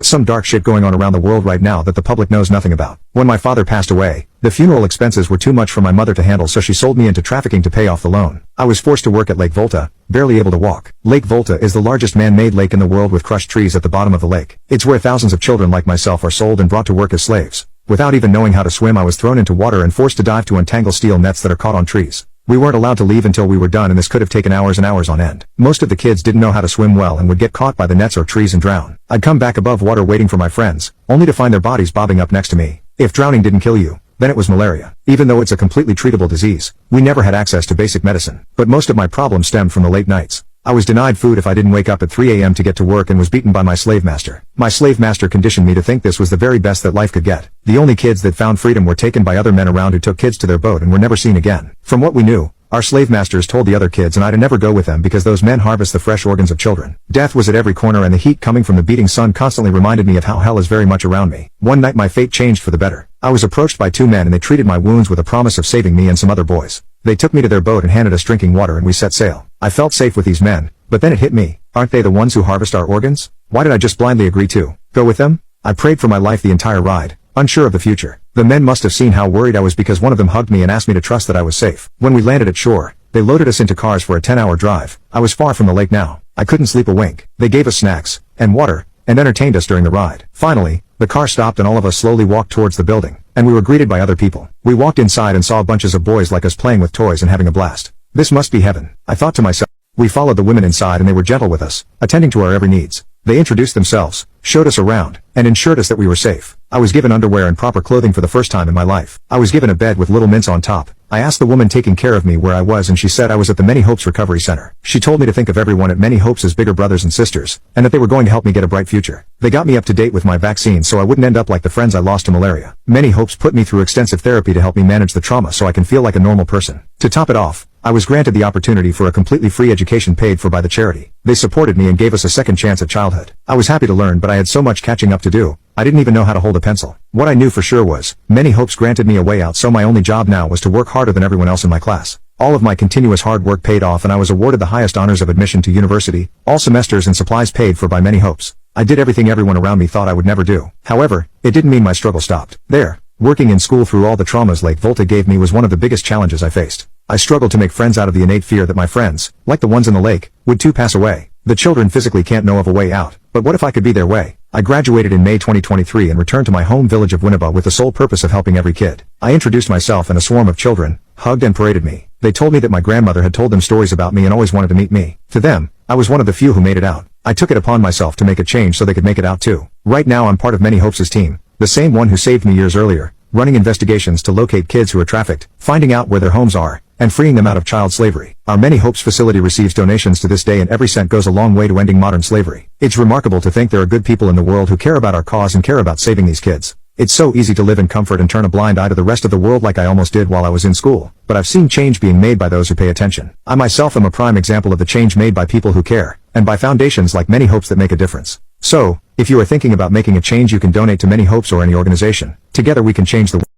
some dark shit going on around the world right now that the public knows nothing about. When my father passed away, the funeral expenses were too much for my mother to handle, so she sold me into trafficking to pay off the loan. I was forced to work at Lake Volta, barely able to walk. Lake Volta is the largest man-made lake in the world with crushed trees at the bottom of the lake. It's where thousands of children like myself are sold and brought to work as slaves. Without even knowing how to swim, I was thrown into water and forced to dive to untangle steel nets that are caught on trees. We weren't allowed to leave until we were done, and this could have taken hours and hours on end. Most of the kids didn't know how to swim well and would get caught by the nets or trees and drown. I'd come back above water waiting for my friends, only to find their bodies bobbing up next to me. If drowning didn't kill you, then it was malaria. Even though it's a completely treatable disease, we never had access to basic medicine. But most of my problems stemmed from the late nights. I was denied food if I didn't wake up at 3 a.m. to get to work, and was beaten by my slave master. My slave master conditioned me to think this was the very best that life could get. The only kids that found freedom were taken by other men around who took kids to their boat and were never seen again. From what we knew, our slave masters told the other kids and I to never go with them because those men harvest the fresh organs of children. Death was at every corner, and the heat coming from the beating sun constantly reminded me of how hell is very much around me. One night my fate changed for the better. I was approached by two men, and they treated my wounds with a promise of saving me and some other boys. They took me to their boat and handed us drinking water, and we set sail. I felt safe with these men, but then it hit me. Aren't they the ones who harvest our organs? Why did I just blindly agree to go with them? I prayed for my life the entire ride, unsure of the future. The men must have seen how worried I was, because one of them hugged me and asked me to trust that I was safe. When we landed at shore, they loaded us into cars for a 10-hour drive. I was far from the lake now. I couldn't sleep a wink. They gave us snacks and water and entertained us during the ride. Finally, the car stopped and all of us slowly walked towards the building, and we were greeted by other people. We walked inside and saw bunches of boys like us playing with toys and having a blast. This must be heaven, I thought to myself. We followed the women inside, and they were gentle with us, attending to our every needs. They introduced themselves, showed us around, and ensured us that we were safe. I was given underwear and proper clothing for the first time in my life. I was given a bed with little mints on top. I asked the woman taking care of me where I was, and she said I was at the Many Hopes Recovery Center. She told me to think of everyone at Many Hopes as bigger brothers and sisters, and that they were going to help me get a bright future. They got me up to date with my vaccine so I wouldn't end up like the friends I lost to malaria. Many Hopes put me through extensive therapy to help me manage the trauma so I can feel like a normal person. To top it off, I was granted the opportunity for a completely free education paid for by the charity. They supported me and gave us a second chance at childhood. I was happy to learn, but I had so much catching up to do, I didn't even know how to hold a pencil. What I knew for sure was, Many Hopes granted me a way out, so my only job now was to work harder than everyone else in my class. All of my continuous hard work paid off, and I was awarded the highest honors of admission to university, all semesters and supplies paid for by Many Hopes. I did everything everyone around me thought I would never do. However, it didn't mean my struggle stopped there. Working in school through all the traumas Lake Volta gave me was one of the biggest challenges I faced. I struggled to make friends out of the innate fear that my friends, like the ones in the lake, would too pass away. The children physically can't know of a way out, but what if I could be their way? I graduated in May 2023 and returned to my home village of Winneba with the sole purpose of helping every kid. I introduced myself, and a swarm of children hugged and paraded me. They told me that my grandmother had told them stories about me and always wanted to meet me. To them, I was one of the few who made it out. I took it upon myself to make a change so they could make it out too. Right now I'm part of Many Hopes' team, the same one who saved me years earlier, running investigations to locate kids who are trafficked, finding out where their homes are, and freeing them out of child slavery. Our Many Hopes facility receives donations to this day, and every cent goes a long way to ending modern slavery. It's remarkable to think there are good people in the world who care about our cause and care about saving these kids. It's so easy to live in comfort and turn a blind eye to the rest of the world like I almost did while I was in school, but I've seen change being made by those who pay attention. I myself am a prime example of the change made by people who care, and by foundations like Many Hopes that make a difference. So, if you are thinking about making a change, you can donate to Many Hopes or any organization. Together we can change the world.